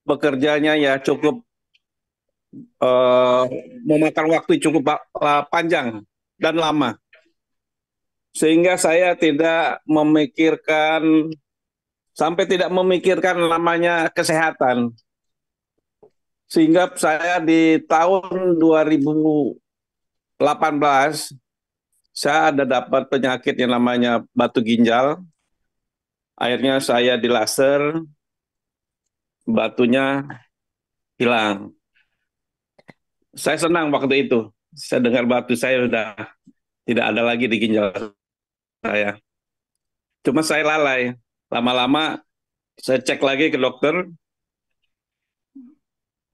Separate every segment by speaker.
Speaker 1: bekerjanya ya cukup eh, memakan waktu cukup panjang dan lama, sehingga saya tidak memikirkan sampai tidak memikirkan namanya kesehatan. Sehingga saya di tahun 2018 saya ada dapat penyakit yang namanya batu ginjal. Akhirnya saya di laser, batunya hilang. Saya senang waktu itu. Saya dengar batu saya sudah tidak ada lagi di ginjal saya. Cuma saya lalai. Lama-lama saya cek lagi ke dokter,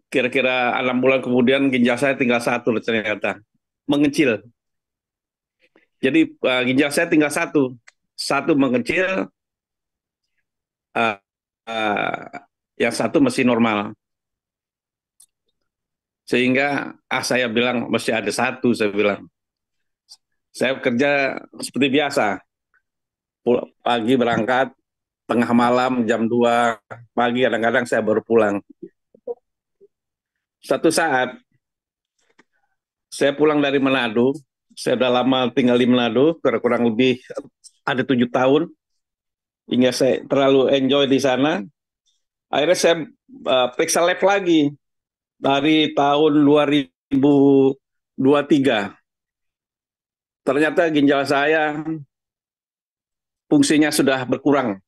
Speaker 1: kira-kira 6 bulan kemudian ginjal saya tinggal satu ternyata. Mengecil. Jadi ginjal saya tinggal satu. Satu mengecil, uh, uh, yang satu masih normal. Sehingga saya bilang mesti ada satu, saya bilang. Saya kerja seperti biasa. Pagi berangkat, tengah malam jam 2 pagi kadang-kadang saya baru pulang. Satu saat saya pulang dari Manado, saya udah lama tinggal di Manado, kurang lebih ada 7 tahun, hingga saya terlalu enjoy di sana. Akhirnya saya periksa lab lagi dari tahun 2023. Ternyata ginjal saya fungsinya sudah berkurang.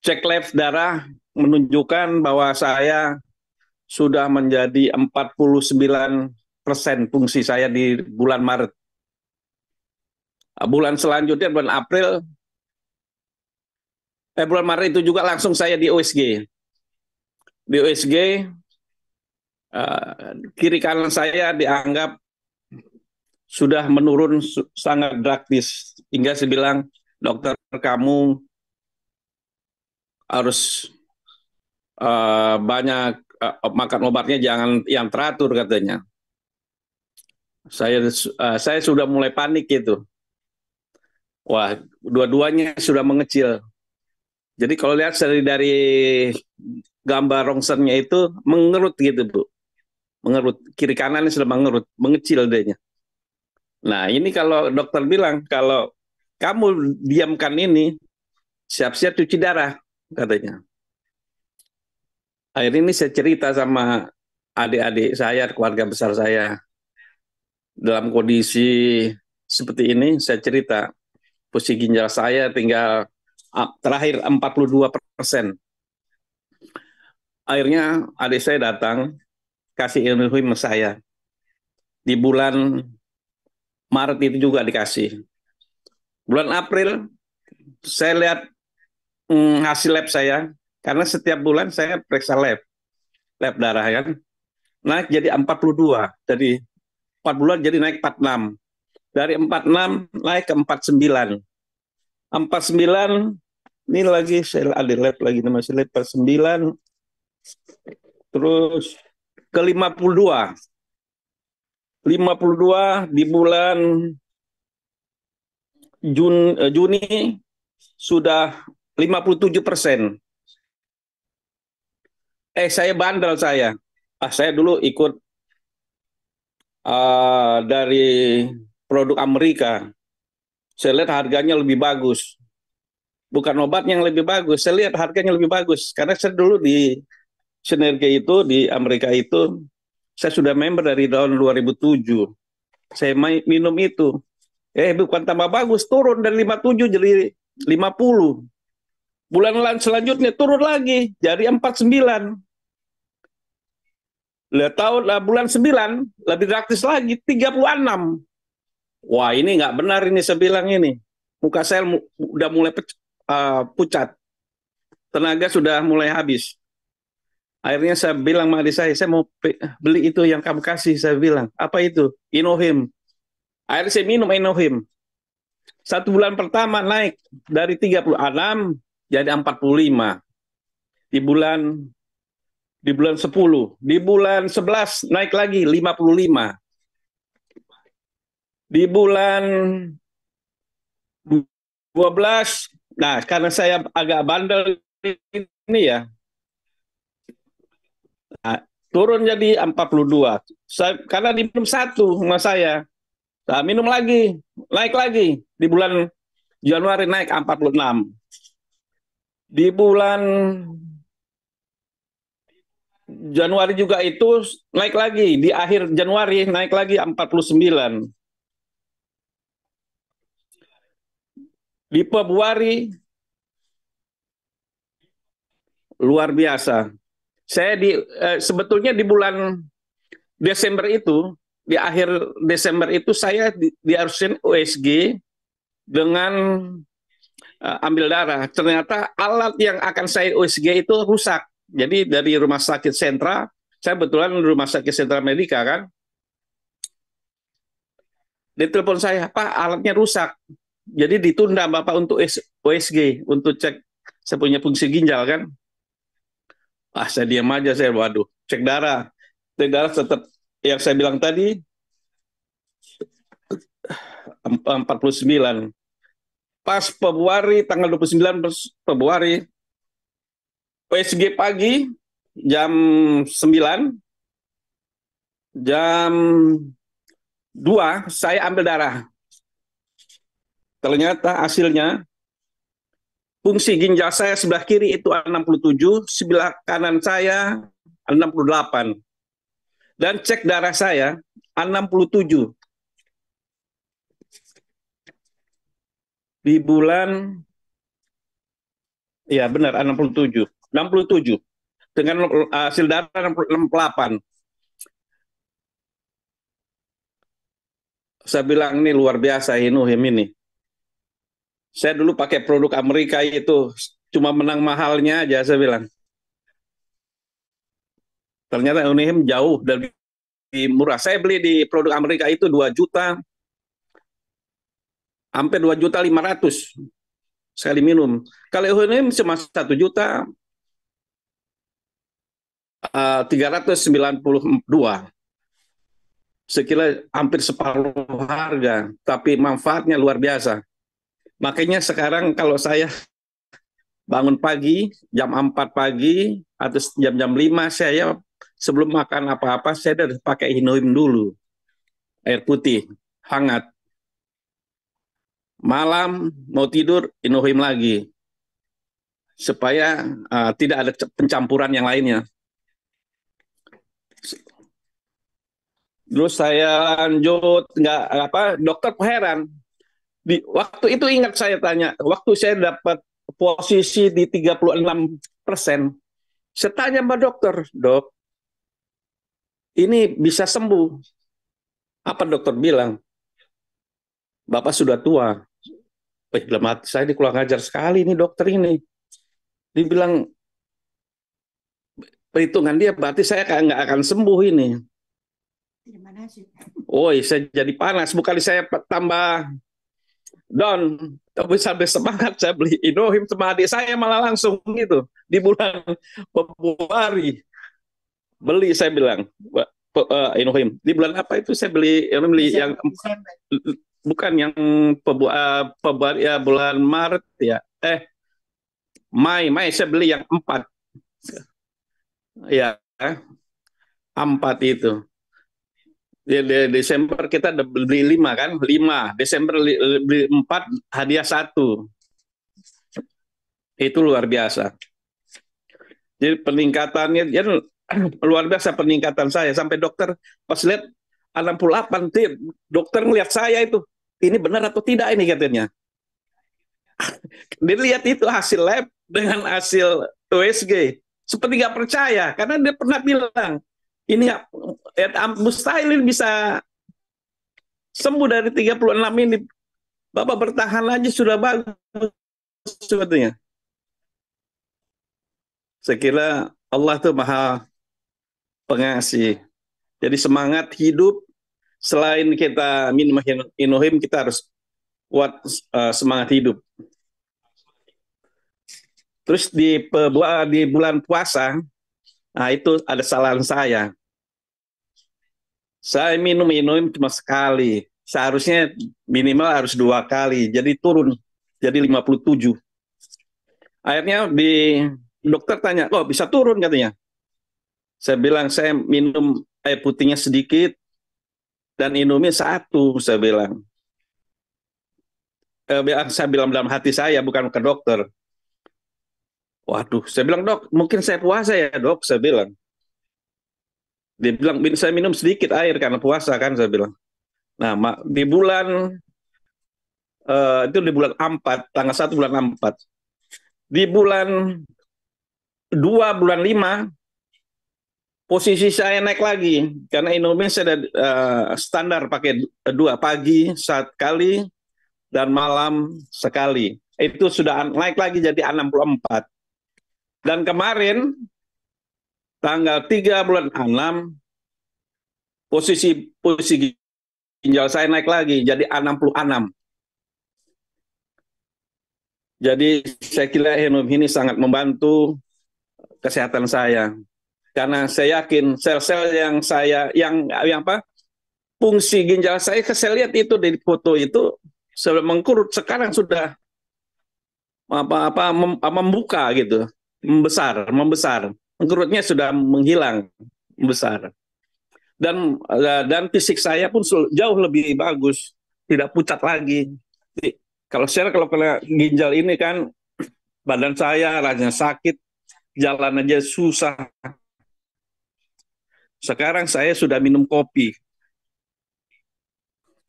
Speaker 1: Cek lab darah menunjukkan bahwa saya sudah menjadi 49% fungsi saya di bulan Maret. Bulan selanjutnya, bulan April, bulan Maret itu juga langsung saya di USG. Di USG, kiri kanan saya dianggap sudah menurun sangat drastis. Hingga saya bilang, dokter kamu harus banyak makan obatnya, jangan yang teratur katanya. Saya sudah mulai panik gitu. Wah, dua-duanya sudah mengecil. Jadi kalau lihat dari gambar rongsennya itu mengerut gitu, Bu. Mengerut. Kiri kanannya sudah mengerut, mengecil dehnya. Nah, ini kalau dokter bilang, kalau kamu diamkan ini, siap-siap cuci darah, katanya. Akhirnya ini saya cerita sama adik-adik saya, keluarga besar saya. Dalam kondisi seperti ini, saya cerita, fungsi ginjal saya tinggal terakhir 42%. Akhirnya adik saya datang, kasih ilmu ke saya. Di bulan Maret itu juga dikasih. Bulan April, saya lihat hasil lab saya, karena setiap bulan saya periksa lab darah kan, naik jadi 42. Jadi 4 bulan jadi naik 46. Dari 46 naik ke 49. 49 ini lagi saya ada lab lagi, masih lab 9, terus ke 52. 52 di bulan Juni sudah 57%. Saya bandel saya. Saya dulu ikut dari produk Amerika. Saya lihat harganya lebih bagus. Bukan obatnya yang lebih bagus, saya lihat harganya lebih bagus. Karena saya dulu di Sinergi itu, di Amerika itu, saya sudah member dari tahun 2007. Saya minum itu. Bukan tambah bagus, turun dari 57 jadi 50. Bulan selanjutnya turun lagi, jadi 49. Lihat tahun bulan 9 lebih drastis lagi 36. Wah, ini nggak benar ini, saya bilang ini. Muka saya udah mulai pucat. Tenaga sudah mulai habis. Akhirnya saya bilang sama adik saya mau beli itu yang kamu kasih, saya bilang. Apa itu? Inohim. Akhirnya saya minum Inohim. 1 bulan pertama naik dari 36 jadi 45. Di bulan di bulan 10, di bulan 11 naik lagi 55. Di bulan 12, nah karena saya agak bandel ini ya, Nah, turun jadi 42. Karena diminum satu sama saya. Nah, minum lagi, naik lagi. Di bulan Januari naik 46. Di bulan Januari juga itu naik lagi. Di akhir Januari naik lagi 49. Di Februari luar biasa. Saya sebetulnya di bulan Desember itu, di akhir Desember itu saya diharusin USG dengan ambil darah. Ternyata alat yang akan saya USG itu rusak. Jadi dari rumah sakit sentra, saya betulan rumah sakit sentra Medika kan, dia telepon saya, Pak alatnya rusak. Jadi ditunda Bapak untuk USG, untuk cek saya punya fungsi ginjal kan. Ah saya diam aja, saya waduh, cek darah. Cek darah tetap yang saya bilang tadi 49. Pas Februari, tanggal 29 Februari, USG pagi, jam 9, jam 2, saya ambil darah. Ternyata hasilnya, fungsi ginjal saya sebelah kiri itu 67, sebelah kanan saya 68. Dan cek darah saya 67. Di bulan, ya benar 67. 67. Dengan hasil darah 68. Saya bilang ini luar biasa Inuhim ini. Saya dulu pakai produk Amerika itu cuma menang mahalnya aja saya bilang. Ternyata Inuhim jauh dari murah. Saya beli di produk Amerika itu 2 juta, hampir 2.500.000 sekali minum. Kalau Inuhim cuma 1.392.000. Sekira hampir separuh harga, tapi manfaatnya luar biasa. Makanya sekarang kalau saya bangun pagi, jam 4 pagi, atau jam-jam 5, saya sebelum makan apa-apa, saya udah pakai Inuhim dulu. Air putih, hangat. Malam, mau tidur, Inuhim lagi. Supaya tidak ada pencampuran yang lainnya. Terus saya lanjut, nggak apa, dokter heran. Waktu itu ingat saya tanya, waktu saya dapat posisi di 36%, saya tanya sama dokter, dok, ini bisa sembuh? Apa dokter bilang? Bapak sudah tua. Dalam hati saya ini kurang ajar sekali nih dokter ini. Dibilang perhitungan dia berarti saya nggak akan sembuh ini. Woi, saya jadi panas. Bukan saya tambah down, tapi sampai semangat saya beli Inuhim sama adik saya malah langsung gitu di bulan Februari beli saya bilang Inuhim di bulan apa itu saya beli yang bukan yang Februari ya bulan Maret ya Mei saya beli yang 4 ya 4 itu di Desember kita beli 5 kan 5 Desember beli 4 hadiah 1 itu luar biasa. Jadi peningkatannya ya, luar biasa peningkatan saya sampai dokter pas lihat 68 dokter ngelihat saya itu ini benar atau tidak ini katanya. Dilihat itu hasil lab dengan hasil USG seperti nggak percaya karena dia pernah bilang ini mustahil bisa sembuh dari 36 ini. Bapak bertahan aja sudah bagus sebetulnya. Saya kira Allah tuh maha pengasih. Jadi semangat hidup selain kita minum Inuhim kita harus kuat semangat hidup. Terus di bulan puasa, nah itu ada kesalahan saya. Saya minum Inuhim cuma sekali. Seharusnya minimal harus 2 kali. Jadi turun jadi 57. Akhirnya di dokter tanya, kok bisa turun katanya. Saya bilang saya minum air putihnya sedikit dan Indomie satu, saya bilang. Saya bilang dalam hati saya, bukan ke dokter. Waduh, saya bilang, dok, mungkin saya puasa ya dok, saya bilang. Dia bilang, saya minum sedikit air karena puasa kan, saya bilang. Nah, di bulan, itu di bulan 4, tanggal 1 bulan 4. Di bulan 2 bulan 5, posisi saya naik lagi. Karena Indomie saya ada standar pakai 2, pagi 1 kali, dan malam sekali. Itu sudah naik lagi jadi 64. Dan kemarin tanggal 3 bulan 6 posisi ginjal saya naik lagi jadi 66. Jadi saya kira ini sangat membantu kesehatan saya. Karena saya yakin sel-sel yang apa? Fungsi ginjal saya lihat itu di foto itu sebelum mengkurut, sekarang sudah membuka gitu, membesar. Mengkurutnya sudah menghilang, membesar. Dan fisik saya pun jauh lebih bagus, tidak pucat lagi. Kalau kena ginjal ini kan badan saya rasanya sakit, jalan aja susah. Sekarang saya sudah minum kopi.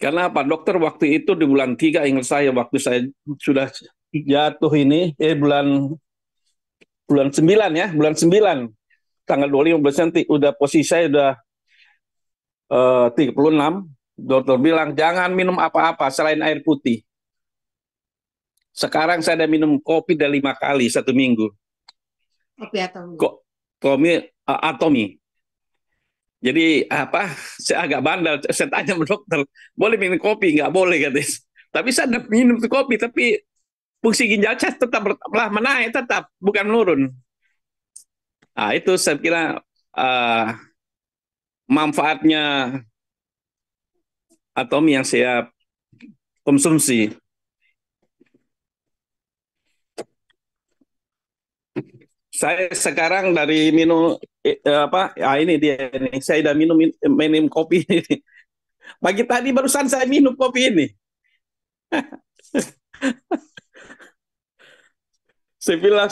Speaker 1: Karena apa? Dokter waktu itu di bulan 3, ingat saya waktu saya sudah jatuh ini, bulan 9 ya, bulan 9 tanggal 25 nanti udah posisi saya udah 36. Dokter bilang jangan minum apa-apa selain air putih. Sekarang saya udah minum kopi udah 5 kali 1 minggu.
Speaker 2: Kopi atomi.
Speaker 1: Kopi atomi. Jadi apa? Saya agak bandel. Saya tanya sama dokter, boleh minum kopi? Nggak boleh katanya. Tapi saya udah minum kopi, tapi fungsi ginjal saya tetap menaik, tetap bukan menurun. Nah itu saya kira manfaatnya atomi yang saya konsumsi. Saya sekarang dari minum ini dia nih. Saya udah minum kopi ini. Pagi tadi barusan saya minum kopi ini. Saya bilang,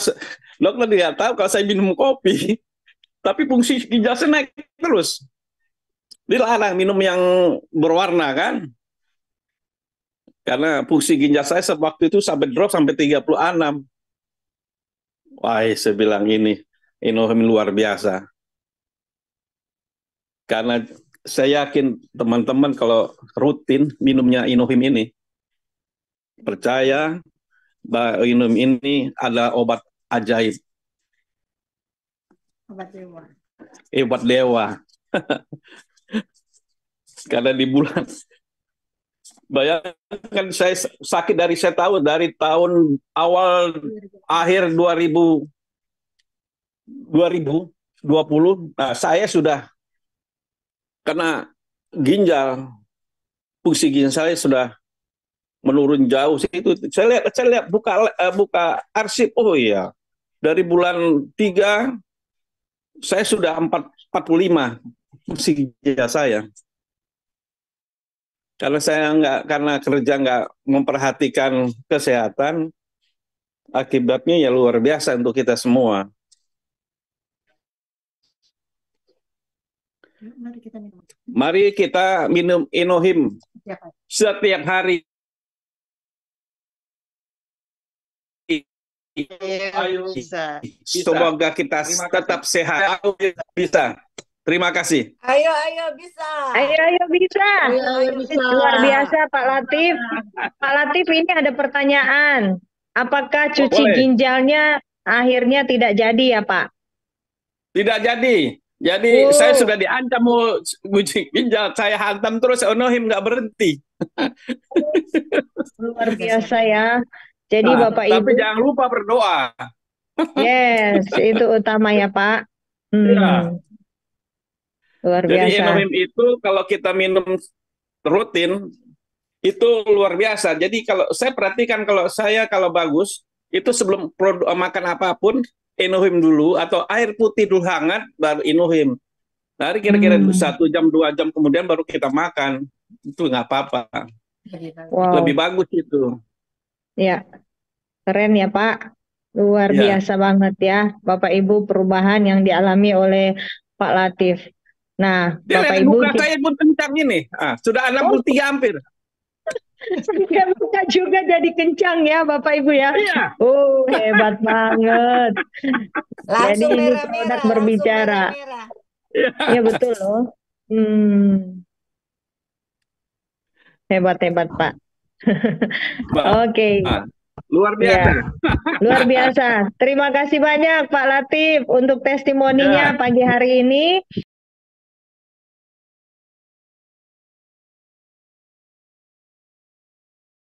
Speaker 1: dokter tidak tahu kalau saya minum kopi, tapi fungsi ginjal saya naik terus. Dilarang minum yang berwarna kan. Karena fungsi ginjal saya waktu itu sampai drop sampai 36. Wah, saya bilang ini luar biasa. Karena saya yakin teman-teman kalau rutin minumnya Inohim ini, percaya bahwa Inohim ini adalah obat ajaib.
Speaker 2: Obat dewa.
Speaker 1: Obat dewa. Karena di bulan, bayangkan saya sakit saya tahu dari tahun awal akhir 2020, nah saya sudah kena ginjal, fungsi ginjal saya sudah menurun jauh. Itu saya lihat buka arsip, oh iya, dari bulan 3 saya sudah 45 fungsi ginjal saya. Karena kerja nggak memperhatikan kesehatan, akibatnya ya luar biasa untuk kita semua. Mari kita minum Inohim setiap hari.
Speaker 2: Ayo, bisa.
Speaker 1: Semoga kita tetap sehat. Bisa. Terima kasih.
Speaker 2: Ayo bisa.
Speaker 3: Ayo bisa.
Speaker 2: Ayo bisa.
Speaker 3: Luar biasa Pak Latif. Pak Latif, ini ada pertanyaan. Apakah cuci ginjalnya akhirnya tidak jadi ya Pak?
Speaker 1: Tidak jadi. Jadi saya sudah diancam mau cuci ginjal. Saya hantam terus, Inohim nggak berhenti.
Speaker 3: Luar biasa ya. Jadi Bapak Ibu.
Speaker 1: Tapi jangan lupa berdoa.
Speaker 3: Yes, itu utama ya Pak.
Speaker 1: Ya.
Speaker 3: Luar biasa.
Speaker 1: Jadi Inohim itu kalau kita minum rutin itu luar biasa. Jadi kalau saya perhatikan kalau bagus itu sebelum makan apapun Inohim dulu atau air putih dulu hangat baru Inohim. Nanti kira-kira 1 jam 2 jam kemudian baru kita makan. Itu nggak apa-apa.
Speaker 3: Wow.
Speaker 1: Lebih bagus itu.
Speaker 3: Ya, keren ya Pak. Luar
Speaker 1: Ya.
Speaker 3: biasa banget ya, Bapak Ibu, perubahan yang dialami oleh Pak Latif. Nah,
Speaker 1: Dia
Speaker 3: Bapak
Speaker 1: lihat
Speaker 3: Ibu,
Speaker 1: muka saya pun kencang ini. Sudah 63 hampir.
Speaker 3: saya buka juga jadi kencang ya, Bapak Ibu ya.
Speaker 1: Iya.
Speaker 3: Hebat banget. Jadi
Speaker 2: Langsung
Speaker 3: ini
Speaker 2: merah-merah,
Speaker 3: produk
Speaker 2: langsung
Speaker 3: berbicara.
Speaker 2: merah-merah.
Speaker 3: Iya betul loh. Hebat-hebat Pak. Oke.
Speaker 1: Luar
Speaker 3: Ya,
Speaker 1: biasa.
Speaker 3: luar biasa. Terima kasih banyak Pak Latif untuk testimoninya
Speaker 1: Ya.
Speaker 3: pagi hari ini.